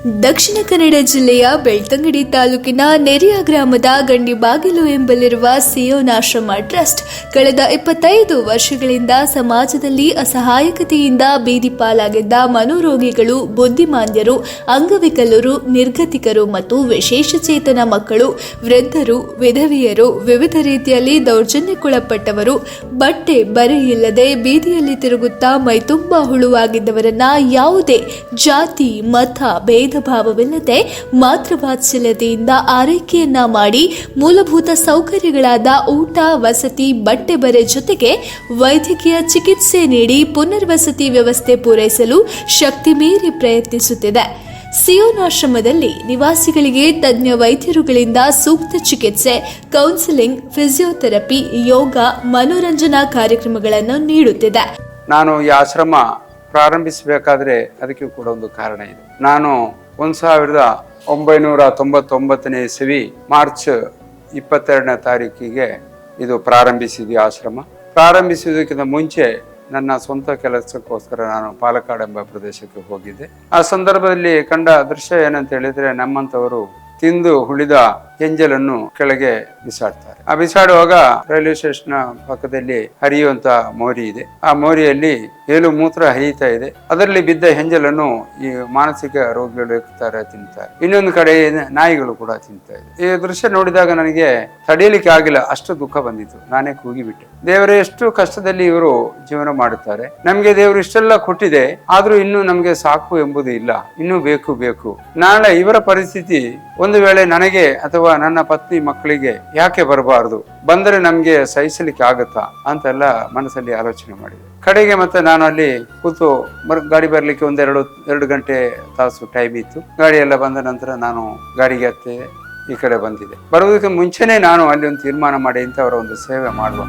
ದಕ್ಷಿಣ ಕನ್ನಡ ಜಿಲ್ಲೆಯ ಬೆಳ್ತಂಗಡಿ ತಾಲೂಕಿನ ನೆರಿಯ ಗ್ರಾಮದ ಗಂಡಿಬಾಗಿಲು ಎಂಬಲ್ಲಿರುವ ಸಿಯೋನ್ ಆಶ್ರಮ ಟ್ರಸ್ಟ್ ಕಳೆದ 25 ವರ್ಷಗಳಿಂದ ಸಮಾಜದಲ್ಲಿ ಅಸಹಾಯಕತೆಯಿಂದ ಬೀದಿ ಪಾಲಾಗಿದ್ದ ಮನೋರೋಗಿಗಳು, ಬುದ್ಧಿಮಾಂದ್ಯರು, ಅಂಗವಿಕಲರು, ನಿರ್ಗತಿಕರು ಮತ್ತು ವಿಶೇಷಚೇತನ ಮಕ್ಕಳು, ವೃದ್ಧರು, ವಿಧವೆಯರು, ವಿವಿಧ ರೀತಿಯಲ್ಲಿ ದೌರ್ಜನ್ಯಕ್ಕೊಳಪಟ್ಟವರು, ಬಟ್ಟೆ ಬರೆ ಇಲ್ಲದೆ ಬೀದಿಯಲ್ಲಿ ತಿರುಗುತ್ತಾ ಮೈತುಂಬ ಹುಳುವಾಗಿದ್ದವರನ್ನ ಯಾವುದೇ ಜಾತಿ, ಮತ, ಭೇದ ಭಾವವಿಲ್ಲದೆ ಮಾತೃವಾತ್ಸಲ್ಯತೆಯಿಂದ ಆರೈಕೆಯನ್ನ ಮಾಡಿ ಮೂಲಭೂತ ಸೌಕರ್ಯಗಳಾದ ಊಟ, ವಸತಿ, ಬಟ್ಟೆ ಬರೆ ಜೊತೆಗೆ ವೈದ್ಯಕೀಯ ಚಿಕಿತ್ಸೆ ನೀಡಿ ಪುನರ್ವಸತಿ ವ್ಯವಸ್ಥೆ ಪೂರೈಸಲು ಶಕ್ತಿ ಮೀರಿ ಪ್ರಯತ್ನಿಸುತ್ತಿದೆ. ಸಿಯೋನ್ ಆಶ್ರಮದಲ್ಲಿ ನಿವಾಸಿಗಳಿಗೆ ತಜ್ಞ ವೈದ್ಯರುಗಳಿಂದ ಸೂಕ್ತ ಚಿಕಿತ್ಸೆ, ಕೌನ್ಸಿಲಿಂಗ್, ಫಿಸಿಯೋಥೆರಪಿ, ಯೋಗ, ಮನೋರಂಜನಾ ಕಾರ್ಯಕ್ರಮಗಳನ್ನು ನೀಡುತ್ತಿದೆ. ನಾನು ಈ ಆಶ್ರಮ ಪ್ರಾರಂಭಿಸಬೇಕಾದ್ರೆ ಅದಕ್ಕೆ ಕೂಡ ಒಂದು ಕಾರಣ ಇದೆ. ನಾನು 1999 ಇಸವಿ ಮಾರ್ಚ್ 22ನೇ ತಾರೀಕಿಗೆ ಇದು ಪ್ರಾರಂಭಿಸಿದ್ವಿ. ಆಶ್ರಮ ಪ್ರಾರಂಭಿಸುವುದಕ್ಕಿಂತ ಮುಂಚೆ ನನ್ನ ಸ್ವಂತ ಕೆಲಸಕ್ಕೋಸ್ಕರ ನಾನು ಪಾಲಕ್ಕಾಡ್ ಎಂಬ ಪ್ರದೇಶಕ್ಕೆ ಹೋಗಿದ್ದೆ. ಆ ಸಂದರ್ಭದಲ್ಲಿ ಕಂಡ ದೃಶ್ಯ ಏನಂತ ಹೇಳಿದ್ರೆ, ನಮ್ಮಂಥವರು ತಿಂದು ಉಳಿದ ಎಂಜಲನ್ನು ಕೆಳಗೆ ಬಿಸಾಡ್ತಾರೆ. ಆ ಬಿಸಾಡುವಾಗ ರೈಲ್ವೆ ಸ್ಟೇಷನ್ ಪಕ್ಕದಲ್ಲಿ ಹರಿಯುವಂತ ಮೋರಿ ಇದೆ. ಆ ಮೋರಿಯಲ್ಲಿ ಏಳು ಮೂತ್ರ ಹರಿಯುತ್ತಾ ಇದೆ. ಅದರಲ್ಲಿ ಬಿದ್ದ ಹೆಂಜಲನ್ನು ಈ ಮಾನಸಿಕ ರೋಗಿಗಳು ತಿಂತಾರೆ. ಇನ್ನೊಂದು ಕಡೆ ನಾಯಿಗಳು ಕೂಡ ತಿಂತಾ ಇದೆ. ಈ ದೃಶ್ಯ ನೋಡಿದಾಗ ನನಗೆ ತಡೆಯಲಿಕ್ಕೆ ಆಗಿಲ್ಲ, ಅಷ್ಟು ದುಃಖ ಬಂದಿತ್ತು. ನಾನೇ ಕೂಗಿಬಿಟ್ಟೆ, ದೇವರೇ, ಎಷ್ಟು ಕಷ್ಟದಲ್ಲಿ ಇವರು ಜೀವನ ಮಾಡುತ್ತಾರೆ. ನಮ್ಗೆ ದೇವರು ಇಷ್ಟೆಲ್ಲ ಕೊಟ್ಟಿದೆ, ಆದ್ರೂ ಇನ್ನೂ ನಮ್ಗೆ ಸಾಕು ಎಂಬುದು ಇಲ್ಲ, ಇನ್ನೂ ಬೇಕು. ನಾಳೆ ಇವರ ಪರಿಸ್ಥಿತಿ ಒಂದು ವೇಳೆ ನನಗೆ ಅಥವಾ ನನ್ನ ಪತ್ನಿ ಮಕ್ಕಳಿಗೆ ಯಾಕೆ ಬರಬಾರದು, ಬಂದರೆ ನಮ್ಗೆ ಸಹಿಸಲಿಕ್ಕೆ ಆಗತ್ತಾ ಅಂತೆಲ್ಲ ಮನಸ್ಸಲ್ಲಿ ಆಲೋಚನೆ ಮಾಡಿದೆ. ಕಡೆಗೆ ಮತ್ತೆ ನಾನು ಅಲ್ಲಿ ಕೂತು ಗಾಡಿ ಬರ್ಲಿಕ್ಕೆ ಎರಡು ಗಂಟೆ ತಾಸು ಟೈಮ್ ಇತ್ತು. ಗಾಡಿ ಎಲ್ಲ ಬಂದ ನಂತರ ನಾನು ಗಾಡಿಗೆ ಹತ್ತೆ ಈ ಕಡೆ ಬಂದಿದೆ. ಬರುವುದಕ್ಕೆ ಮುಂಚೆನೆ ನಾನು ಅಲ್ಲಿ ಒಂದು ತೀರ್ಮಾನ ಮಾಡಿ ಇಂಥವರ ಒಂದು ಸೇವೆ ಮಾಡುವ.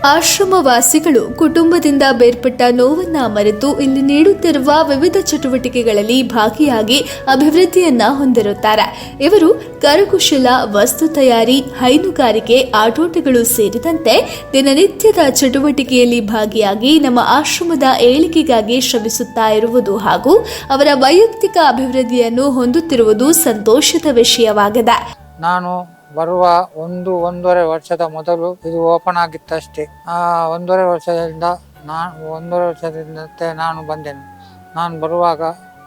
ಆಶ್ರಮವಾಸಿಗಳು ಕುಟುಂಬದಿಂದ ಬೇರ್ಪಟ್ಟ ನೋವನ್ನ ಮರೆತು ಇಲ್ಲಿ ನೀಡುತ್ತಿರುವ ವಿವಿಧ ಚಟುವಟಿಕೆಗಳಲ್ಲಿ ಭಾಗಿಯಾಗಿ ಅಭಿವೃದ್ಧಿಯನ್ನ ಹೊಂದಿರುತ್ತಾರೆ. ಇವರು ಕರಕುಶಲ, ವಸ್ತು ತಯಾರಿ, ಹೈನುಗಾರಿಕೆ, ಆಟೋಟಗಳು ಸೇರಿದಂತೆ ದಿನನಿತ್ಯದ ಚಟುವಟಿಕೆಯಲ್ಲಿ ಭಾಗಿಯಾಗಿ ನಮ್ಮ ಆಶ್ರಮದ ಏಳಿಗೆಗಾಗಿ ಶ್ರಮಿಸುತ್ತಾ ಇರುವುದು ಹಾಗೂ ಅವರ ವೈಯಕ್ತಿಕ ಅಭಿವೃದ್ಧಿಯನ್ನು ಹೊಂದುತ್ತಿರುವುದು ಸಂತೋಷದ ವಿಷಯವಾಗಿದೆ. ನಾನು ಬರುವ ಒಂದೂವರೆ ವರ್ಷದ ಮೊದಲು ಇದು ಓಪನ್ ಆಗಿತ್ತಷ್ಟೇ. ಒಂದೂವರೆ ವರ್ಷದಿಂದ ನಾನು ಬಂದೆನು. ನಾನು ಬರುವಾಗ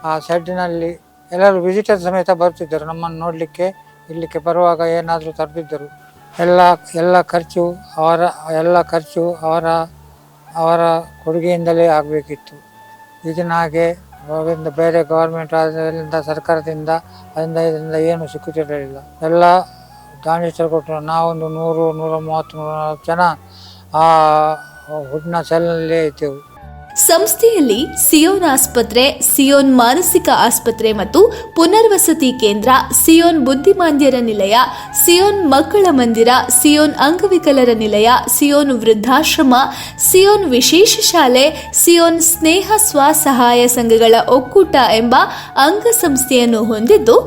ಆ ಸೆಡ್ಡಿನಲ್ಲಿ ಎಲ್ಲರೂ ವಿಸಿಟರ್ ಸಮೇತ ಬರ್ತಿದ್ದರು ನಮ್ಮನ್ನು ನೋಡಲಿಕ್ಕೆ. ಇಲ್ಲಿಗೆ ಬರುವಾಗ ಏನಾದರೂ ತರ್ತಿದ್ದರು. ಎಲ್ಲ ಖರ್ಚು ಅವರ ಕೊಡುಗೆಯಿಂದಲೇ ಆಗಬೇಕಿತ್ತು. ಈಗಿನ ಹಾಗೆ ಬೇರೆ ಗೌರ್ಮೆಂಟ್ ಅದರಿಂದ ಸರ್ಕಾರದಿಂದ ಅದರಿಂದ ಏನು ಸಿಕ್ಕುತ್ತಿರಲಿಲ್ಲ. ಎಲ್ಲ ದಾನಿಷ್ಠರು ಕೊಟ್ಟರು. ನಾವೊಂದು 130-140 ಜನ ಆ ಹುಡ್ನ ಸೆಲ್ನಲ್ಲೇ ಇದ್ದೆವು. ಸಂಸ್ಥೆಯಲ್ಲಿ ಸಿಯೋನ್ ಆಸ್ಪತ್ರೆ, ಸಿಯೋನ್ ಮಾನಸಿಕ ಆಸ್ಪತ್ರೆ ಮತ್ತು ಪುನರ್ವಸತಿ ಕೇಂದ್ರ, ಸಿಯೋನ್ ಬುದ್ಧಿಮಾಂದ್ಯರ ನಿಲಯ, ಸಿಯೋನ್ ಮಕ್ಕಳ ಮಂದಿರ, ಸಿಯೋನ್ ಅಂಗವಿಕಲರ ನಿಲಯ, ಸಿಯೋನ್ ವೃದ್ಧಾಶ್ರಮ, ಸಿಯೋನ್ ವಿಶೇಷ ಶಾಲೆ, ಸಿಯೋನ್ ಸ್ನೇಹ ಸ್ವಸಹಾಯ ಸಂಘಗಳ ಒಕ್ಕೂಟ ಎಂಬ ಅಂಗಸಂಸ್ಥೆಯನ್ನು ಹೊಂದಿದ್ದು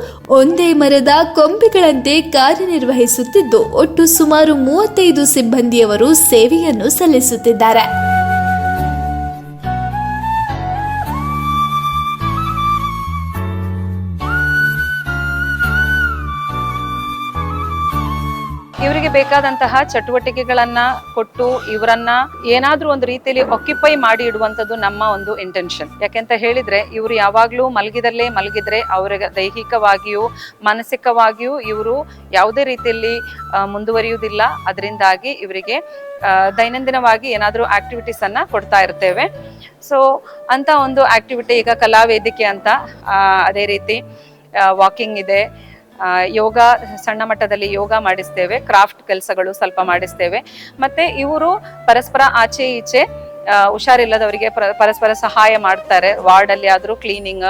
ಒಂದೇ ಮರದ ಕೊಂಬೆಗಳಂತೆ ಕಾರ್ಯನಿರ್ವಹಿಸುತ್ತಿದ್ದು ಒಟ್ಟು ಸುಮಾರು 35 ಸಿಬ್ಬಂದಿಯವರು ಸೇವೆಯನ್ನು ಸಲ್ಲಿಸುತ್ತಿದ್ದಾರೆ. ಇವರಿಗೆ ಬೇಕಾದಂತಹ ಚಟುವಟಿಕೆಗಳನ್ನ ಕೊಟ್ಟು ಇವರನ್ನ ಏನಾದ್ರೂ ಒಂದು ರೀತಿಯಲ್ಲಿ ಆಕ್ಯುಪೈ ಮಾಡಿ ಇಡುವಂತದ್ದು ನಮ್ಮ ಒಂದು ಇಂಟೆನ್ಷನ್. ಯಾಕೆಂತ ಹೇಳಿದ್ರೆ, ಇವರು ಯಾವಾಗ್ಲೂ ಮಲಗಿದ್ರೆ ಅವರಿಗೆ ದೈಹಿಕವಾಗಿಯೂ ಮಾನಸಿಕವಾಗಿಯೂ ಇವರು ಯಾವುದೇ ರೀತಿಯಲ್ಲಿ ಮುಂದುವರಿಯುವುದಿಲ್ಲ. ಅದರಿಂದಾಗಿ ಇವರಿಗೆ ದೈನಂದಿನವಾಗಿ ಏನಾದ್ರೂ ಆಕ್ಟಿವಿಟೀಸ್ ಅನ್ನ ಕೊಡ್ತಾ ಇರ್ತೇವೆ. ಸೊ ಅಂತ ಒಂದು ಆಕ್ಟಿವಿಟಿ ಈಗ ಕಲಾವೇದಿಕೆ ಅಂತ, ಅದೇ ರೀತಿ ವಾಕಿಂಗ್ ಇದೆ, ಯೋಗ, ಸಣ್ಣ ಮಟ್ಟದಲ್ಲಿ ಯೋಗ ಮಾಡಿಸ್ತೇವೆ, ಕ್ರಾಫ್ಟ್ ಕೆಲಸಗಳು ಸ್ವಲ್ಪ ಮಾಡಿಸ್ತೇವೆ. ಮತ್ತೆ ಇವರು ಪರಸ್ಪರ ಆಚೆ ಈಚೆ ಹುಷಾರಿಲ್ಲದವರಿಗೆ ಪರಸ್ಪರ ಸಹಾಯ ಮಾಡ್ತಾರೆ. ವಾರ್ಡ್ ಅಲ್ಲಿ ಆದ್ರೂ ಕ್ಲೀನಿಂಗ್,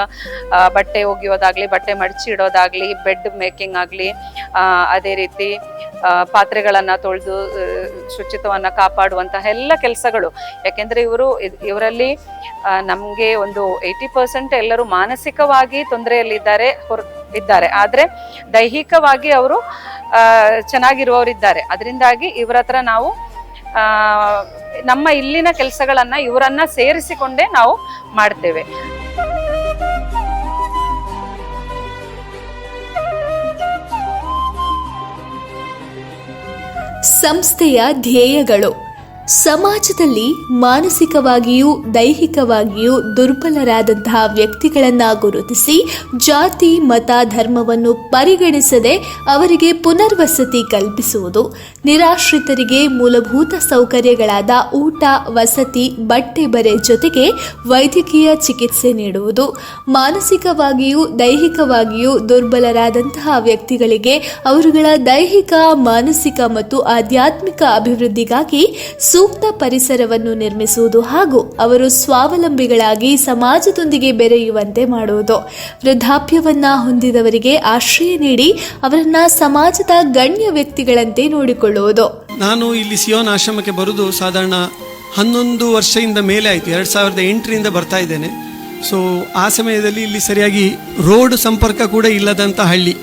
ಬಟ್ಟೆ ಒಗೆಯೋದಾಗ್ಲಿ, ಬಟ್ಟೆ ಮಡಚಿ ಇಡೋದಾಗ್ಲಿ, ಬೆಡ್ ಮೇಕಿಂಗ್ ಆಗ್ಲಿ, ಅದೇ ರೀತಿ ಪಾತ್ರೆಗಳನ್ನ ತೊಳೆದು ಶುಚಿತ್ವವನ್ನ ಕಾಪಾಡುವಂತಹ ಎಲ್ಲ ಕೆಲಸಗಳು. ಯಾಕೆಂದ್ರೆ ಇವರಲ್ಲಿ ನಮ್ಗೆ ಒಂದು 80% ಎಲ್ಲರೂ ಮಾನಸಿಕವಾಗಿ ತೊಂದರೆಯಲ್ಲಿದ್ದಾರೆ. ಇದ್ದಾರೆ, ಆದ್ರೆ ದೈಹಿಕವಾಗಿ ಅವರು ಚೆನ್ನಾಗಿರುವವರಿದ್ದಾರೆ. ಅದರಿಂದಾಗಿ ಇವರ ಹತ್ರ ನಾವು ನಮ್ಮ ಇಲ್ಲಿನ ಕೆಲಸಗಳನ್ನ ಇವರನ್ನ ಸೇರಿಸಿಕೊಂಡೇ ನಾವು ಮಾಡ್ತೇವೆ. ಸಂಸ್ಥೆಯ ಧ್ಯೇಯಗಳು: ಸಮಾಜದಲ್ಲಿ ಮಾನಸಿಕವಾಗಿಯೂ ದೈಹಿಕವಾಗಿಯೂ ದುರ್ಬಲರಾದಂತಹ ವ್ಯಕ್ತಿಗಳನ್ನು ಗುರುತಿಸಿ ಜಾತಿ ಮತ ಧರ್ಮವನ್ನು ಪರಿಗಣಿಸದೆ ಅವರಿಗೆ ಪುನರ್ವಸತಿ ಕಲ್ಪಿಸುವುದು, ನಿರಾಶ್ರಿತರಿಗೆ ಮೂಲಭೂತ ಸೌಕರ್ಯಗಳಾದ ಊಟ ವಸತಿ ಬಟ್ಟೆ ಬರೆ ಜೊತೆಗೆ ವೈದ್ಯಕೀಯ ಚಿಕಿತ್ಸೆ ನೀಡುವುದು, ಮಾನಸಿಕವಾಗಿಯೂ ದೈಹಿಕವಾಗಿಯೂ ದುರ್ಬಲರಾದಂತಹ ವ್ಯಕ್ತಿಗಳಿಗೆ ಅವರುಗಳ ದೈಹಿಕ ಮಾನಸಿಕ ಮತ್ತು ಆಧ್ಯಾತ್ಮಿಕ ಅಭಿವೃದ್ಧಿಗಾಗಿ ಸೂಕ್ತ ಪರಿಸರವನ್ನು ನಿರ್ಮಿಸುವುದು ಹಾಗೂ ಅವರು ಸ್ವಾವಲಂಬಿಗಳಾಗಿ ಸಮಾಜದೊಂದಿಗೆ ಬೆರೆಯುವಂತೆ ಮಾಡುವುದು, ವೃದ್ಧಾಪ್ಯವನ್ನ ಹೊಂದಿದವರಿಗೆ ಆಶ್ರಯ ನೀಡಿ ಅವರನ್ನ ಸಮಾಜದ ಗಣ್ಯ ವ್ಯಕ್ತಿಗಳಂತೆ ನೋಡಿಕೊಳ್ಳುವುದು. ನಾನು ಇಲ್ಲಿ ಸಿಯೋನ್ ಆಶ್ರಮಕ್ಕೆ ಬರುವುದು ಸಾಧಾರಣ 11 ವರ್ಷದಿಂದ ಮೇಲೆ ಆಯಿತು. 2008ರಿಂದ ಬರ್ತಾ ಇದ್ದೇನೆ. ಸೊ ಆ ಸಮಯದಲ್ಲಿ ಇಲ್ಲಿ ಸರಿಯಾಗಿ ರೋಡ್ ಸಂಪರ್ಕ ಕೂಡ ಇಲ್ಲದಂಥ ಹಳ್ಳಿ.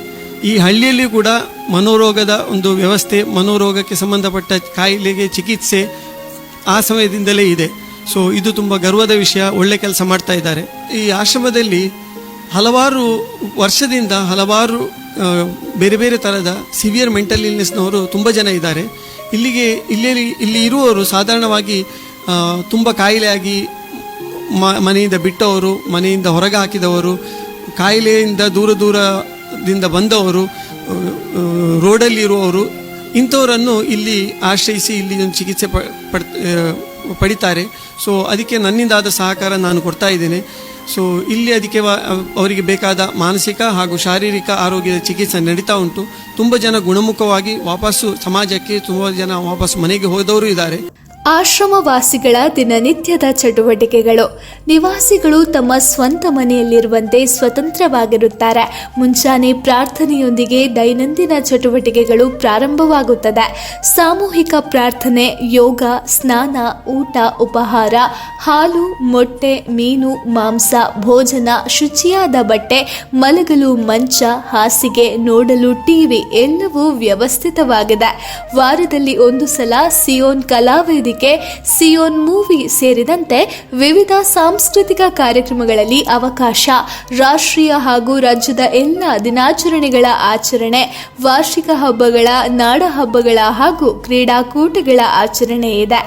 ಈ ಹಳ್ಳಿಯಲ್ಲಿ ಕೂಡ ಮನೋರೋಗದ ಒಂದು ವ್ಯವಸ್ಥೆ, ಮನೋರೋಗಕ್ಕೆ ಸಂಬಂಧಪಟ್ಟ ಕಾಯಿಲೆಗೆ ಚಿಕಿತ್ಸೆ ಆ ಸಮಯದಿಂದಲೇ ಇದೆ. ಸೊ ಇದು ತುಂಬ ಗರ್ವದ ವಿಷಯ. ಒಳ್ಳೆ ಕೆಲಸ ಮಾಡ್ತಾ ಇದ್ದಾರೆ. ಈ ಆಶ್ರಮದಲ್ಲಿ ಹಲವಾರು ವರ್ಷದಿಂದ ಹಲವಾರು ಬೇರೆ ಬೇರೆ ಥರದ ಸಿವಿಯರ್ ಮೆಂಟಲ್ ಇಲ್ನೆಸ್ನವರು ತುಂಬ ಜನ ಇದ್ದಾರೆ. ಇಲ್ಲಿ ಇರುವವರು ಸಾಧಾರಣವಾಗಿ ತುಂಬ ಕಾಯಿಲೆಯಾಗಿ ಮನೆಯಿಂದ ಬಿಟ್ಟವರು, ಮನೆಯಿಂದ ಹೊರಗೆ ಹಾಕಿದವರು, ಕಾಯಿಲೆಯಿಂದ ದೂರದಿಂದ ಬಂದವರು, ರೋಡಲ್ಲಿ ಇರುವವರು, ಇಂಥವರನ್ನು ಇಲ್ಲಿ ಆಶ್ರಯಿಸಿ ಇಲ್ಲಿ ಒಂದು ಚಿಕಿತ್ಸೆ ಪಡಿತಾರೆ. ಸೊ ಅದಕ್ಕೆ ನನ್ನಿಂದಾದ ಸಹಕಾರ ನಾನು ಕೊಡ್ತಾ ಇದ್ದೇನೆ. ಸೊ ಇಲ್ಲಿ ಅದಕ್ಕೆ ಅವರಿಗೆ ಬೇಕಾದ ಮಾನಸಿಕ ಹಾಗೂ ಶಾರೀರಿಕ ಆರೋಗ್ಯದ ಚಿಕಿತ್ಸೆ ನಡೀತಾ ಉಂಟು. ತುಂಬ ಜನ ಗುಣಮುಖವಾಗಿ ವಾಪಸ್ಸು ಸಮಾಜಕ್ಕೆ, ತುಂಬ ಜನ ವಾಪಸ್ಸು ಮನೆಗೆ ಹೋದವರು ಇದ್ದಾರೆ. ಆಶ್ರಮವಾಸಿಗಳ ದಿನನಿತ್ಯದ ಚಟುವಟಿಕೆಗಳು: ನಿವಾಸಿಗಳು ತಮ್ಮ ಸ್ವಂತ ಮನೆಯಲ್ಲಿರುವಂತೆ ಸ್ವತಂತ್ರವಾಗಿರುತ್ತಾರೆ. ಮುಂಜಾನೆ ಪ್ರಾರ್ಥನೆಯೊಂದಿಗೆ ದೈನಂದಿನ ಚಟುವಟಿಕೆಗಳು ಪ್ರಾರಂಭವಾಗುತ್ತದೆ. ಸಾಮೂಹಿಕ ಪ್ರಾರ್ಥನೆ, ಯೋಗ, ಸ್ನಾನ, ಊಟ, ಉಪಹಾರ, ಹಾಲು, ಮೊಟ್ಟೆ, ಮೀನು, ಮಾಂಸ, ಭೋಜನ, ಶುಚಿಯಾದ ಬಟ್ಟೆ, ಮಲಗಲು ಮಂಚ, ಹಾಸಿಗೆ, ನೋಡಲು ಟಿವಿ ಎಲ್ಲವೂ ವ್ಯವಸ್ಥಿತವಾಗಿದೆ. ವಾರದಲ್ಲಿ ಒಂದು ಸಲ ಸಿಯೋನ್ ಕಲಾವೇದಿಕೆ, ಸಿಯೋನ್ ಮೂವಿ ಸೇರಿದಂತೆ ವಿವಿಧ ಸಾಂಸ್ಕೃತಿಕ ಕಾರ್ಯಕ್ರಮಗಳಲ್ಲಿ ಅವಕಾಶ. ರಾಷ್ಟ್ರೀಯ ಹಾಗೂ ರಾಜ್ಯದ ಎಲ್ಲ ದಿನಾಚರಣೆಗಳ ಆಚರಣೆ, ವಾರ್ಷಿಕ ಹಬ್ಬಗಳ, ನಾಡ ಹಬ್ಬಗಳ ಹಾಗೂ ಕ್ರೀಡಾಕೂಟಗಳ ಆಚರಣೆ ಇದೆ.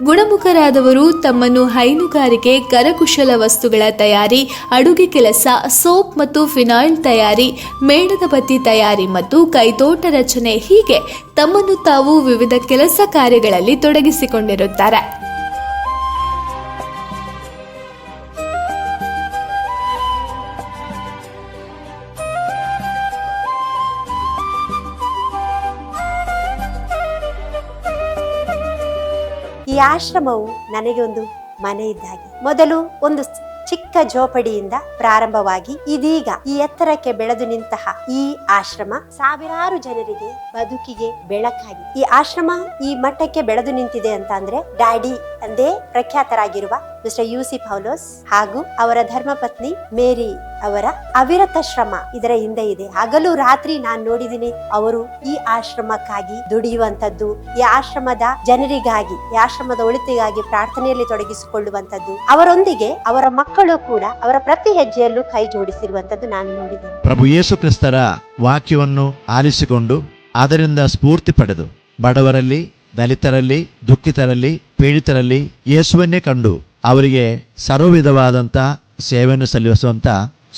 ಗುಣಮುಖರಾದವರು ತಮ್ಮನ್ನು ಹೈನುಗಾರಿಕೆ, ಕರಕುಶಲ ವಸ್ತುಗಳ ತಯಾರಿ, ಅಡುಗೆ ಕೆಲಸ, ಸೋಪ್ ಮತ್ತು ಫಿನಾಯಿಲ್ ತಯಾರಿ, ಮೇಣದ ಬತ್ತಿ ತಯಾರಿ ಮತ್ತು ಕೈತೋಟ ರಚನೆ ಹೀಗೆ ತಮ್ಮನ್ನು ತಾವು ವಿವಿಧ ಕೆಲಸ ಕಾರ್ಯಗಳಲ್ಲಿ ತೊಡಗಿಸಿಕೊಂಡಿರುತ್ತಾರೆ. ಈ ಆಶ್ರಮವು ನನಗೆ ಒಂದು ಮನೆ ಇದ್ದ ಹಾಗೆ. ಮೊದಲು ಒಂದು ಚಿಕ್ಕ ಜೋಪಡಿಯಿಂದ ಪ್ರಾರಂಭವಾಗಿ ಇದೀಗ ಈ ಎತ್ತರಕ್ಕೆ ಬೆಳೆದು ನಿಂತಹ ಈ ಆಶ್ರಮ ಸಾವಿರಾರು ಜನರಿಗೆ ಬದುಕಿಗೆ ಬೆಳಕಾಗಿ. ಈ ಆಶ್ರಮ ಈ ಮಟ್ಟಕ್ಕೆ ಬೆಳೆದು ನಿಂತಿದೆ ಅಂತ ಅಂದ್ರೆ ಡ್ಯಾಡಿ ಅಂದೇ ಪ್ರಖ್ಯಾತರಾಗಿರುವ ಮಿಸ್ಟರ್ ಯುಸಿ ಪೌಲೋಸ್ ಹಾಗೂ ಅವರ ಧರ್ಮಪತ್ನಿ ಮೇರಿ ಅವರ ಅವಿರತ ಶ್ರಮ ಇದರ ಹಿಂದೆ ಇದೆ. ಹಗಲು ರಾತ್ರಿ ನಾನು ನೋಡಿದ್ದೀನಿ ಅವರು ಈ ಆಶ್ರಮಕ್ಕಾಗಿ ದುಡಿಯುವಂತದ್ದು, ಈ ಆಶ್ರಮದ ಜನರಿಗಾಗಿ, ಈ ಆಶ್ರಮದ ಒಳಿತಿಗಾಗಿ ಪ್ರಾರ್ಥನೆಯಲ್ಲಿ ತೊಡಗಿಸಿಕೊಳ್ಳುವಂತದ್ದು, ಅವರೊಂದಿಗೆ ಅವರ ಮಕ್ಕಳು ಕೂಡ ಅವರ ಪ್ರತಿ ಹೆಜ್ಜೆಯಲ್ಲೂ ಕೈ ಜೋಡಿಸಿರುವಂತದ್ದು ನಾನು ನೋಡಿದ್ದೇನೆ. ಪ್ರಭು ಯೇಸು ಕ್ರಿಸ್ತರ ವಾಕ್ಯವನ್ನು ಆಲಿಸಿಕೊಂಡು ಅದರಿಂದ ಸ್ಫೂರ್ತಿ ಪಡೆದು ಬಡವರಲ್ಲಿ, ದಲಿತರಲ್ಲಿ, ದುಃಖಿತರಲ್ಲಿ, ಪೀಡಿತರಲ್ಲಿ ಯೇಸುವನ್ನೇ ಕಂಡು ಅವರಿಗೆ ಸರ್ವವಿಧವಾದಂಥ ಸೇವೆಯನ್ನು ಸಲ್ಲಿಸುವಂಥ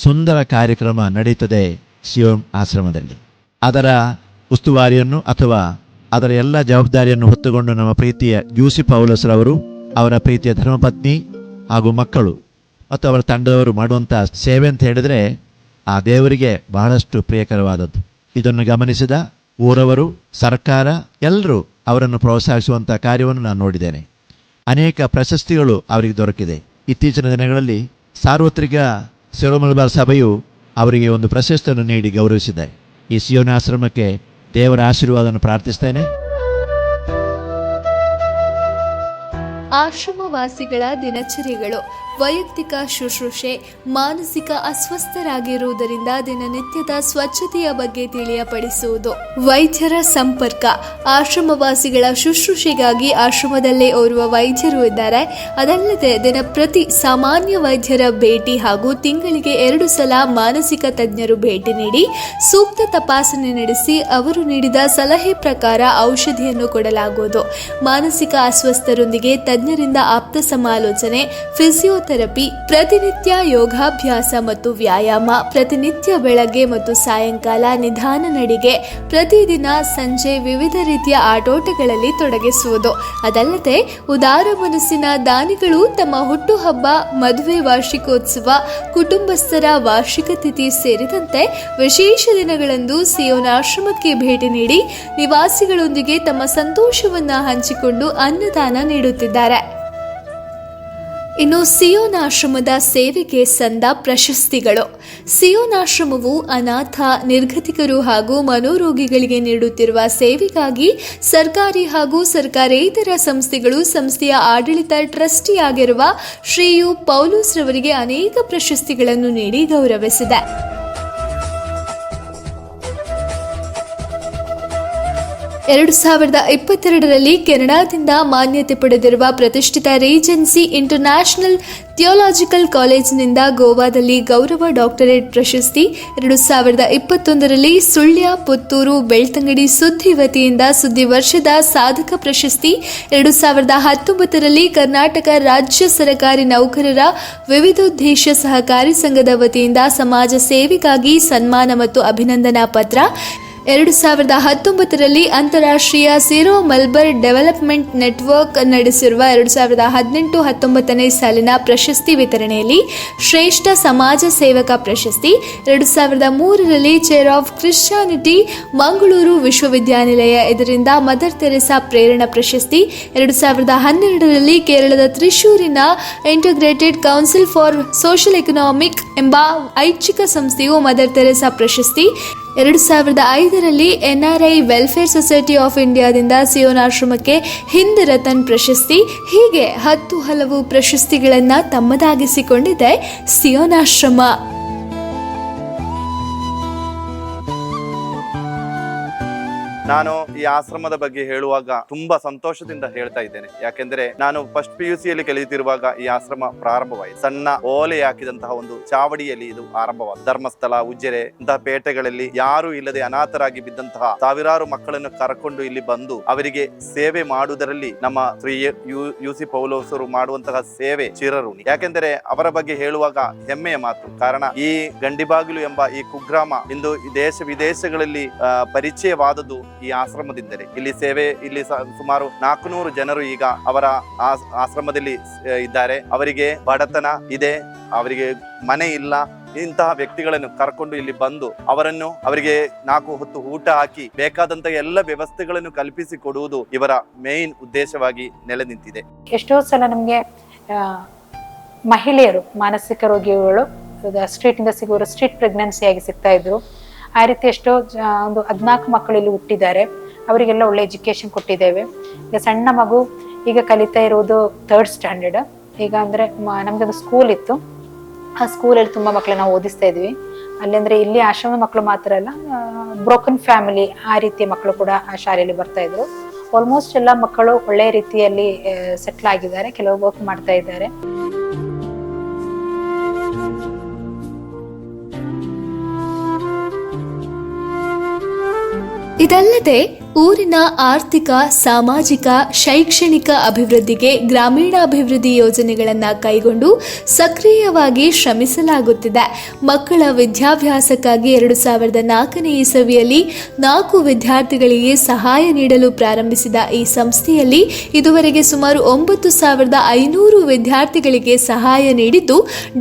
ಸುಂದರ ಕಾರ್ಯಕ್ರಮ ನಡೀತದೆ ಸಿಯೋನ್ ಆಶ್ರಮದಲ್ಲಿ. ಅದರ ಉಸ್ತುವಾರಿಯನ್ನು ಅಥವಾ ಅದರ ಎಲ್ಲ ಜವಾಬ್ದಾರಿಯನ್ನು ಹೊತ್ತುಕೊಂಡು ನಮ್ಮ ಪ್ರೀತಿಯ ಯುಸಿ ಪೌಲೋಸ್ರವರು, ಅವರ ಪ್ರೀತಿಯ ಧರ್ಮಪತ್ನಿ ಹಾಗೂ ಮಕ್ಕಳು ಮತ್ತು ಅವರ ತಂಡದವರು ಮಾಡುವಂಥ ಸೇವೆ ಅಂತ ಹೇಳಿದರೆ ಆ ದೇವರಿಗೆ ಬಹಳಷ್ಟು ಪ್ರಿಯಕರವಾದದ್ದು. ಇದನ್ನು ಗಮನಿಸಿದ ಊರವರು, ಸರ್ಕಾರ ಎಲ್ಲರೂ ಅವರನ್ನು ಪ್ರೋತ್ಸಾಹಿಸುವಂಥ ಕಾರ್ಯವನ್ನು ನಾನು ನೋಡಿದ್ದೇನೆ. ಅನೇಕ ಪ್ರಶಸ್ತಿಗಳು ಅವರಿಗೆ ದೊರಕಿದೆ. ಇತ್ತೀಚಿನ ದಿನಗಳಲ್ಲಿ ಸಾರ್ವತ್ರಿಕ ಸಿರೋ ಮಲಬಾರ್ ಸಭೆಯು ಅವರಿಗೆ ಒಂದು ಪ್ರಶಸ್ತಿಯನ್ನು ನೀಡಿ ಗೌರವಿಸಿದೆ. ಈ ಸಿಯೋನ್ ಆಶ್ರಮಕ್ಕೆ ದೇವರ ಆಶೀರ್ವಾದವನ್ನು ಪ್ರಾರ್ಥಿಸ್ತೇನೆ. ಆಶ್ರಮವಾಸಿಗಳ ದಿನಚರಿಗಳು: ವೈಯಕ್ತಿಕ ಶುಶ್ರೂಷೆ, ಮಾನಸಿಕ ಅಸ್ವಸ್ಥರಾಗಿರುವುದರಿಂದ ದಿನನಿತ್ಯದ ಸ್ವಚ್ಛತೆಯ ಬಗ್ಗೆ ತಿಳಿಯಪಡಿಸುವುದು. ವೈದ್ಯರ ಸಂಪರ್ಕ. ಆಶ್ರಮವಾಸಿಗಳ ಶುಶ್ರೂಷೆಗಾಗಿ ಆಶ್ರಮದಲ್ಲೇ ಓರ್ವ ವೈದ್ಯರು ಇದ್ದಾರೆ. ಅದಲ್ಲದೆ ದಿನಪ್ರತಿ ಸಾಮಾನ್ಯ ವೈದ್ಯರ ಭೇಟಿ ಹಾಗೂ ತಿಂಗಳಿಗೆ 2 ಸಲ ಮಾನಸಿಕ ತಜ್ಞರು ಭೇಟಿ ನೀಡಿ ಸೂಕ್ತ ತಪಾಸಣೆ ನಡೆಸಿ ಅವರು ನೀಡಿದ ಸಲಹೆ ಪ್ರಕಾರ ಔಷಧಿಯನ್ನು ಕೊಡಲಾಗುವುದು. ಮಾನಸಿಕ ಅಸ್ವಸ್ಥರೊಂದಿಗೆ ತಜ್ಞರಿಂದ ಆಪ್ತ ಸಮಾಲೋಚನೆ, ಫಿಸಿಯೋಥೆರಪಿ, ಪ್ರತಿನಿತ್ಯ ಯೋಗಾಭ್ಯಾಸ ಮತ್ತು ವ್ಯಾಯಾಮ, ಪ್ರತಿನಿತ್ಯ ಬೆಳಗ್ಗೆ ಮತ್ತು ಸಾಯಂಕಾಲ ನಿಧಾನ ನಡಿಗೆ, ಪ್ರತಿದಿನ ಸಂಜೆ ವಿವಿಧ ರೀತಿಯ ಆಟೋಟಗಳಲ್ಲಿ ತೊಡಗಿಸುವುದು. ಅದಲ್ಲದೆ ಉದಾರ ಮನಸ್ಸಿನ ದಾನಿಗಳು ತಮ್ಮ ಹುಟ್ಟುಹಬ್ಬ, ಮದುವೆ ವಾರ್ಷಿಕೋತ್ಸವ, ಕುಟುಂಬಸ್ಥರ ವಾರ್ಷಿಕ ತಿಥಿ ಸೇರಿದಂತೆ ವಿಶೇಷ ದಿನಗಳಂದು ಸಿಯೋನ್ ಆಶ್ರಮಕ್ಕೆ ಭೇಟಿ ನೀಡಿ ನಿವಾಸಿಗಳೊಂದಿಗೆ ತಮ್ಮ ಸಂತೋಷವನ್ನ ಹಂಚಿಕೊಂಡು ಅನ್ನದಾನ ನೀಡುತ್ತಿದ್ದಾರೆ. ಇನ್ನು ಸಿಯೋನ್ ಆಶ್ರಮದ ಸೇವೆಗೆ ಸಂದ ಪ್ರಶಸ್ತಿಗಳು. ಸಿಯೋನ್ ಆಶ್ರಮವು ಅನಾಥ, ನಿರ್ಗತಿಕರು ಹಾಗೂ ಮನೋರೋಗಿಗಳಿಗೆ ನೀಡುತ್ತಿರುವ ಸೇವೆಗಾಗಿ ಸರ್ಕಾರಿ ಹಾಗೂ ಸರ್ಕಾರೇತರ ಸಂಸ್ಥೆಗಳು ಸಂಸ್ಥೆಯ ಆಡಳಿತ ಟ್ರಸ್ಟಿಯಾಗಿರುವ ಶ್ರೀ ಯು ಪೌಲೋಸ್ ರವರಿಗೆ ಅನೇಕ ಪ್ರಶಸ್ತಿಗಳನ್ನು ನೀಡಿ ಗೌರವಿಸಿದೆ. 2022ರಲ್ಲಿ ಕೆನಡಾದಿಂದ ಮಾನ್ಯತೆ ಪಡೆದಿರುವ ಪ್ರತಿಷ್ಠಿತ ರೀಜೆನ್ಸಿ ಇಂಟರ್ನ್ಯಾಷನಲ್ ಥಿಯೋಲಾಜಿಕಲ್ ಕಾಲೇಜಿನಿಂದ ಗೋವಾದಲ್ಲಿ ಗೌರವ ಡಾಕ್ಟರೇಟ್ ಪ್ರಶಸ್ತಿ, 2021ರಲ್ಲಿ ಸುಳ್ಯ, ಪುತ್ತೂರು, ಬೆಳ್ತಂಗಡಿ ಸುದ್ದಿ ವತಿಯಿಂದ ಸುದ್ದಿ ವರ್ಷದ ಸಾಧಕ ಪ್ರಶಸ್ತಿ, 2019ರಲ್ಲಿ ಕರ್ನಾಟಕ ರಾಜ್ಯ ಸರ್ಕಾರಿ ನೌಕರರ ವಿವಿಧೋದ್ದೇಶ ಸಹಕಾರಿ ಸಂಘದ ವತಿಯಿಂದ ಸಮಾಜ ಸೇವೆಗಾಗಿ ಸನ್ಮಾನ ಮತ್ತು ಅಭಿನಂದನಾ ಪತ್ರ, 2019ರಲ್ಲಿ ಅಂತಾರಾಷ್ಟ್ರೀಯ ಸಿರೋ ಮೆಲ್ಬರ್ ಡೆವಲಪ್ಮೆಂಟ್ ನೆಟ್ವರ್ಕ್ ನಡೆಸಿರುವ 2018-19ನೇ ಸಾಲಿನ ಪ್ರಶಸ್ತಿ ವಿತರಣೆಯಲ್ಲಿ ಶ್ರೇಷ್ಠ ಸಮಾಜ ಸೇವಕ ಪ್ರಶಸ್ತಿ, 2003ರಲ್ಲಿ ಚೇರ್ ಆಫ್ ಕ್ರಿಶ್ಚಿಯಾನಿಟಿ ಮಂಗಳೂರು ವಿಶ್ವವಿದ್ಯಾನಿಲಯ ಇದರಿಂದ ಮದರ್ ತೆರೆಸಾ ಪ್ರೇರಣಾ ಪ್ರಶಸ್ತಿ, 2012ರಲ್ಲಿ ಕೇರಳದ ತ್ರಿಶೂರಿನ integrated council for social economic ಎಂಬ ಐಚ್ಛಿಕ ಸಂಸ್ಥೆಯು ಮದರ್ ತೆರೆಸಾ ಪ್ರಶಸ್ತಿ, 2005ರಲ್ಲಿ NRI ವೆಲ್ಫೇರ್ ಸೊಸೈಟಿ ಆಫ್ ಇಂಡಿಯಾದಿಂದ ಸಿಯೋನ್ ಆಶ್ರಮಕ್ಕೆ ಹಿಂದ್ ರತನ್ ಪ್ರಶಸ್ತಿ. ಹೀಗೆ 10 ಹಲವು ಪ್ರಶಸ್ತಿಗಳನ್ನು ತಮ್ಮದಾಗಿಸಿಕೊಂಡಿದೆ ಸಿಯೋನ್ ಆಶ್ರಮ. ನಾನು ಈ ಆಶ್ರಮದ ಬಗ್ಗೆ ಹೇಳುವಾಗ ತುಂಬಾ ಸಂತೋಷದಿಂದ ಹೇಳ್ತಾ ಇದ್ದೇನೆ. ಯಾಕೆಂದ್ರೆ ನಾನು ಫಸ್ಟ್ PUC ಯಲ್ಲಿ ಕಲಿಯುತ್ತಿರುವಾಗ ಈ ಆಶ್ರಮ ಪ್ರಾರಂಭವಾಯಿತು. ಸಣ್ಣ ಓಲೆ ಹಾಕಿದಂತಹ ಒಂದು ಚಾವಡಿಯಲ್ಲಿ ಇದು ಆರಂಭವಾದ. ಧರ್ಮಸ್ಥಳ, ಉಜ್ಜರೆ ಇಂತಹ ಪೇಟೆಗಳಲ್ಲಿ ಯಾರು ಇಲ್ಲದೆ ಅನಾಥರಾಗಿ ಬಿದ್ದಂತಹ ಸಾವಿರಾರು ಮಕ್ಕಳನ್ನು ಕರ್ಕೊಂಡು ಇಲ್ಲಿ ಬಂದು ಅವರಿಗೆ ಸೇವೆ ಮಾಡುವುದರಲ್ಲಿ ನಮ್ಮ ಶ್ರೀ UC ಪೌಲೋಸರು ಮಾಡುವಂತಹ ಸೇವೆ ಚಿರಋಣಿ. ಯಾಕೆಂದರೆ ಅವರ ಬಗ್ಗೆ ಹೇಳುವಾಗ ಹೆಮ್ಮೆಯ ಮಾತು. ಕಾರಣ ಈ ಗಂಡಿಬಾಗಿಲು ಎಂಬ ಈ ಕುಗ್ರಾಮ ಇಂದು ದೇಶ ವಿದೇಶಗಳಲ್ಲಿ ಪರಿಚಯವಾದದ್ದು ಈ ಆಶ್ರಮದಿಂದಲೇ. ಇಲ್ಲಿ ಸುಮಾರು 400 ಜನರು ಈಗ ಅವರ ಆಶ್ರಮದಲ್ಲಿ ಇದ್ದಾರೆ. ಅವರಿಗೆ ಬಡತನ ಇದೆ, ಅವರಿಗೆ ಮನೆ ಇಲ್ಲ. ಇಂತಹ ವ್ಯಕ್ತಿಗಳನ್ನು ಕರ್ಕೊಂಡು ಇಲ್ಲಿ ಬಂದು ಅವರಿಗೆ 4 ಹೊತ್ತು ಊಟ ಹಾಕಿ ಬೇಕಾದಂತಹ ಎಲ್ಲ ವ್ಯವಸ್ಥೆಗಳನ್ನು ಕಲ್ಪಿಸಿ ಕೊಡುವುದು ಇವರ ಮೇನ್ ಉದ್ದೇಶವಾಗಿ ನೆಲೆ ನಿಂತಿದೆ. ಎಷ್ಟೋ ಸಲ ನಮ್ಗೆ ಮಹಿಳೆಯರು ಮಾನಸಿಕ ರೋಗಿಗಳು ಸ್ಟ್ರೀಟ್ ಇಂದ ಸಿಗುವರು ಸ್ಟ್ರೀಟ್ ಪ್ರೆಗ್ನೆನ್ಸಿ ಆಗಿ ಸಿಗ್ತಾ ಇದ್ರು. ಆ ರೀತಿ ಎಷ್ಟೋ ಒಂದು 14 ಮಕ್ಕಳು ಇಲ್ಲಿ ಹುಟ್ಟಿದ್ದಾರೆ. ಅವರಿಗೆಲ್ಲ ಒಳ್ಳೆ ಎಜುಕೇಶನ್ ಕೊಟ್ಟಿದ್ದೇವೆ. ಈಗ ಸಣ್ಣ ಮಗು ಈಗ ಕಲಿತಾ ಇರುವುದು 3rd ಸ್ಟ್ಯಾಂಡರ್ಡ್. ಈಗ ಅಂದ್ರೆ ನಮ್ದೊಂದು ಸ್ಕೂಲ್ ಇತ್ತು. ಆ ಸ್ಕೂಲಲ್ಲಿ ತುಂಬಾ ಮಕ್ಕಳನ್ನ ಓದಿಸ್ತಾ ಇದ್ವಿ. ಅಲ್ಲಂದ್ರೆ ಇಲ್ಲಿ ಆಶ್ರಮದ ಮಕ್ಕಳು ಮಾತ್ರ ಅಲ್ಲ, ಬ್ರೋಕನ್ ಫ್ಯಾಮಿಲಿ ಆ ರೀತಿಯ ಮಕ್ಕಳು ಕೂಡ ಆ ಶಾಲೆಯಲ್ಲಿ ಬರ್ತಾ ಇದ್ರು. ಆಲ್ಮೋಸ್ಟ್ ಎಲ್ಲ ಮಕ್ಕಳು ಒಳ್ಳೆ ರೀತಿಯಲ್ಲಿ ಸೆಟ್ಲ್ ಆಗಿದ್ದಾರೆ, ಕೆಲವು ವರ್ಕ್ ಮಾಡ್ತಾ ಇದ್ದಾರೆ. ಇದಲ್ಲದೆ ಊರಿನ ಆರ್ಥಿಕ, ಸಾಮಾಜಿಕ, ಶೈಕ್ಷಣಿಕ ಅಭಿವೃದ್ಧಿಗೆ ಗ್ರಾಮೀಣಾಭಿವೃದ್ಧಿ ಯೋಜನೆಗಳನ್ನು ಕೈಗೊಂಡು ಸಕ್ರಿಯವಾಗಿ ಶ್ರಮಿಸಲಾಗುತ್ತಿದೆ. ಮಕ್ಕಳ ವಿದ್ಯಾಭ್ಯಾಸಕ್ಕಾಗಿ 2004ನೇ ಇಸವಿಯಲ್ಲಿ 4 ವಿದ್ಯಾರ್ಥಿಗಳಿಗೆ ಸಹಾಯ ನೀಡಲು ಪ್ರಾರಂಭಿಸಿದ ಈ ಸಂಸ್ಥೆಯಲ್ಲಿ ಇದುವರೆಗೆ ಸುಮಾರು 9,500 ವಿದ್ಯಾರ್ಥಿಗಳಿಗೆ ಸಹಾಯ ನೀಡಿದ್ದು,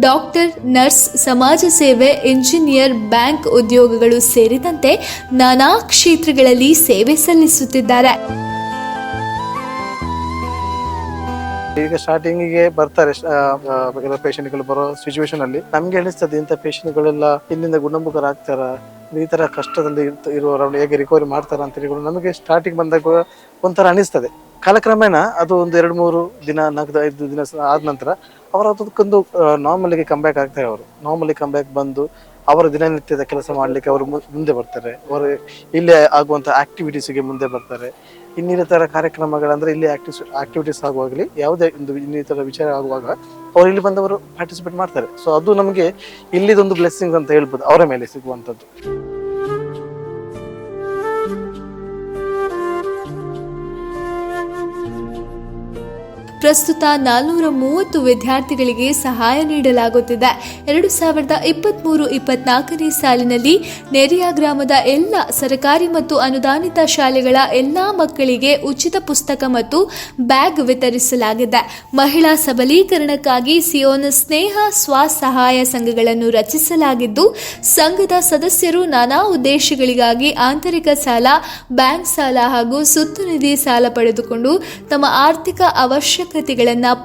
ಡಾಕ್ಟರ್, ನರ್ಸ್, ಸಮಾಜ ಸೇವೆ, ಇಂಜಿನಿಯರ್, ಬ್ಯಾಂಕ್ ಉದ್ಯೋಗಗಳು ಸೇರಿದಂತೆ ನಾನಾ ಕ್ಷೇತ್ರಗಳಲ್ಲಿ ಸೇವೆ ಸಲ್ಲಿಸುತ್ತಿದ್ದಾರೆ. ಈಗ ಸ್ಟಾರ್ಟಿಂಗಿಗೆ ಬರ್ತಾರೆ ಪೇಷಂಟ್ಗಳು ಬರೋ ಸಿಚುವೇಶನ್ ಅಲ್ಲಿ ನಮ್ಗೆ ಅನಿಸ್ತದೆ ಇಂಥ ಪೇಷಂಟ್ಗಳೆಲ್ಲ ಇಲ್ಲಿಂದ ಗುಣಮುಖರಾಗ್ತಾರ, ಈ ತರ ಕಷ್ಟದಲ್ಲಿ ಇರುವವರನ್ನು ಹೇಗೆ ರಿಕವರಿ ಮಾಡ್ತಾರ ಅಂತ ಹೇಳಿ ನಮಗೆ ಸ್ಟಾರ್ಟಿಂಗ್ ಬಂದಾಗ ಒಂಥರ ಅನಿಸ್ತದೆ. ಕಾಲಕ್ರಮೇಣ ಅದು ಒಂದು 2-3 ದಿನ 4-5 ದಿನ ಆದ ನಂತರ ಅವರು ಅದಕ್ಕೊಂದು ನಾರ್ಮಲಿಗೆ ಕಂಬ್ಯಾಕ್ ಆಗ್ತಾರೆ. ಅವರು ನಾರ್ಮಲಿ ಕಂಬ್ಯಾಕ್ ಬಂದು ಅವರ ದಿನನಿತ್ಯದ ಕೆಲಸ ಮಾಡಲಿಕ್ಕೆ ಅವರು ಮುಂದೆ ಬರ್ತಾರೆ. ಅವರು ಇಲ್ಲೇ ಆಗುವಂಥ ಆಕ್ಟಿವಿಟೀಸ್ಗೆ ಮುಂದೆ ಬರ್ತಾರೆ. ಇನ್ನಿತರ ಕಾರ್ಯಕ್ರಮಗಳಂದ್ರೆ ಇಲ್ಲಿ ಆಕ್ಟಿವಿಟೀಸ್ ಆಗುವಾಗಲಿ ಯಾವುದೇ ಒಂದು ಇನ್ನಿತರ ವಿಚಾರ ಆಗುವಾಗ ಅವ್ರು ಇಲ್ಲಿ ಬಂದವರು ಪಾರ್ಟಿಸಿಪೇಟ್ ಮಾಡ್ತಾರೆ. ಸೊ ಅದು ನಮಗೆ ಇಲ್ಲಿದೊಂದು ಬ್ಲೆಸ್ಸಿಂಗ್ ಅಂತ ಹೇಳ್ಬೋದು, ಅವರ ಮೇಲೆ ಸಿಗುವಂಥದ್ದು. ಪ್ರಸ್ತುತ 430 ವಿದ್ಯಾರ್ಥಿಗಳಿಗೆ ಸಹಾಯ ನೀಡಲಾಗುತ್ತಿದೆ. 2023-24ನೇ ಸಾಲಿನಲ್ಲಿ ನೆರಿಯ ಗ್ರಾಮದ ಎಲ್ಲ ಸರ್ಕಾರಿ ಮತ್ತು ಅನುದಾನಿತ ಶಾಲೆಗಳ ಎಲ್ಲಾ ಮಕ್ಕಳಿಗೆ ಉಚಿತ ಪುಸ್ತಕ ಮತ್ತು ಬ್ಯಾಗ್ ವಿತರಿಸಲಾಗಿದೆ. ಮಹಿಳಾ ಸಬಲೀಕರಣಕ್ಕಾಗಿ ಸಿಯೋನ್ ಸ್ನೇಹ ಸ್ವಸಹಾಯ ಸಂಘಗಳನ್ನು ರಚಿಸಲಾಗಿದ್ದು, ಸಂಘದ ಸದಸ್ಯರು ನಾನಾ ಉದ್ದೇಶಗಳಿಗಾಗಿ ಆಂತರಿಕ ಸಾಲ, ಬ್ಯಾಂಕ್ ಸಾಲ ಹಾಗೂ ಸುತ್ತು ನಿಧಿ ಸಾಲ ಪಡೆದುಕೊಂಡು ತಮ್ಮ ಆರ್ಥಿಕ ಅವಶ್ಯಕತೆಗಳನ್ನು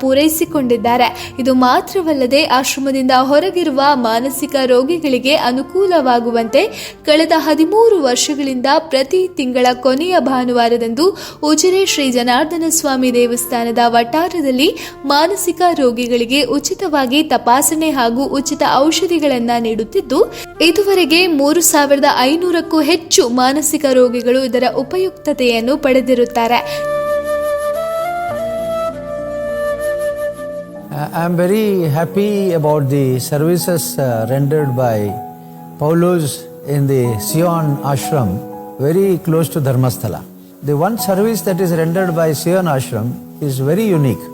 ಪೂರೈಸಿಕೊಂಡಿದ್ದಾರೆ. ಇದು ಮಾತ್ರವಲ್ಲದೆ ಆಶ್ರಮದಿಂದ ಹೊರಗಿರುವ ಮಾನಸಿಕ ರೋಗಿಗಳಿಗೆ ಅನುಕೂಲವಾಗುವಂತೆ ಕಳೆದ 13 ವರ್ಷಗಳಿಂದ ಪ್ರತಿ ತಿಂಗಳ ಕೊನೆಯ ಭಾನುವಾರದಂದು ಉಜಿರೆ ಶ್ರೀ ಜನಾರ್ದನ ಸ್ವಾಮಿ ದೇವಸ್ಥಾನದ ವಠಾರದಲ್ಲಿ ಮಾನಸಿಕ ರೋಗಿಗಳಿಗೆ ಉಚಿತವಾಗಿ ತಪಾಸಣೆ ಹಾಗೂ ಉಚಿತ ಔಷಧಿಗಳನ್ನು ನೀಡುತ್ತಿದ್ದು, ಇದುವರೆಗೆ 3500ಕ್ಕೂ ಹೆಚ್ಚು ಮಾನಸಿಕ ರೋಗಿಗಳು ಇದರ ಉಪಯುಕ್ತತೆಯನ್ನು ಪಡೆದಿರುತ್ತಾರೆ. I am very happy about the services rendered by Paulus in the Sion Ashram, very close to Dharmasthala. The one service that is rendered by Sion Ashram is very unique.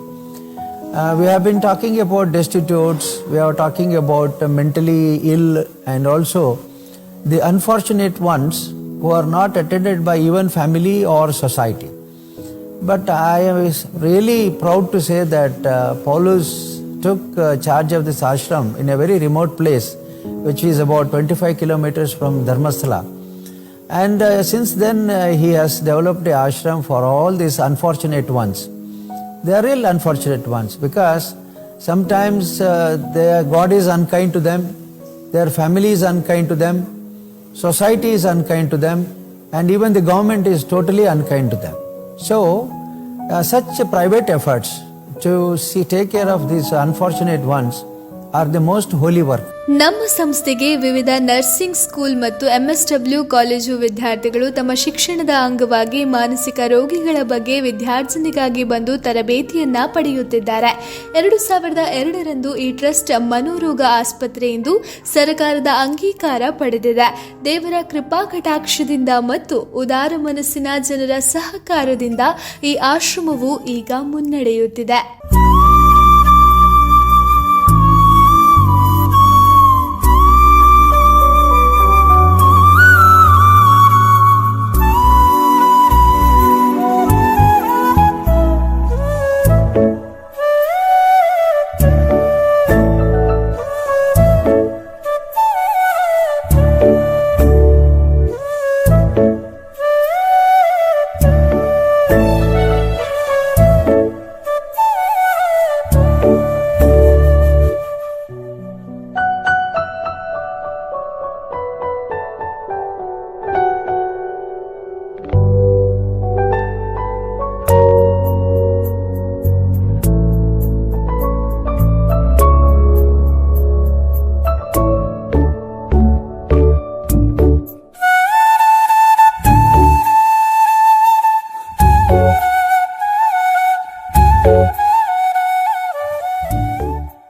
We have been talking about destitutes, we are talking about mentally ill, and also the unfortunate ones who are not attended by even family or society. But I am really proud to say that Paulus took charge of this ashram in a very remote place, which is about 25 kilometers from Dharmasthala. And since then he has developed an ashram for all these unfortunate ones. They are real unfortunate ones because sometimes their God is unkind to them, their family is unkind to them, society is unkind to them, and even the government is totally unkind to them. So, such private efforts to take care of these unfortunate ones are the most holy work. ನಮ್ಮ ಸಂಸ್ಥೆಗೆ ವಿವಿಧ nursing school ಮತ್ತು MSW college ವಿದ್ಯಾರ್ಥಿಗಳು ತಮ್ಮ ಶಿಕ್ಷಣದ ಅಂಗವಾಗಿ ಮಾನಸಿಕ ರೋಗಿಗಳ ಬಗ್ಗೆ ವಿದ್ಯಾರ್ಜನೆಗಾಗಿ ಬಂದು ತರಬೇತಿಯನ್ನ ಪಡೆಯುತ್ತಿದ್ದಾರೆ. 2002ರಂದು ಈ ಟ್ರಸ್ಟ್ ಮನೋರೋಗ ಆಸ್ಪತ್ರೆ ಎಂದು ಸರ್ಕಾರದ ಅಂಗೀಕಾರ ಪಡೆದಿದೆ. ದೇವರ ಕೃಪಾ ಕಟಾಕ್ಷದಿಂದ ಮತ್ತು ಉದಾರ ಮನಸ್ಸಿನ ಜನರ ಸಹಕಾರದಿಂದ ಈ ಆಶ್ರಮವು ಈಗ ಮುನ್ನಡೆಯುತ್ತಿದೆ.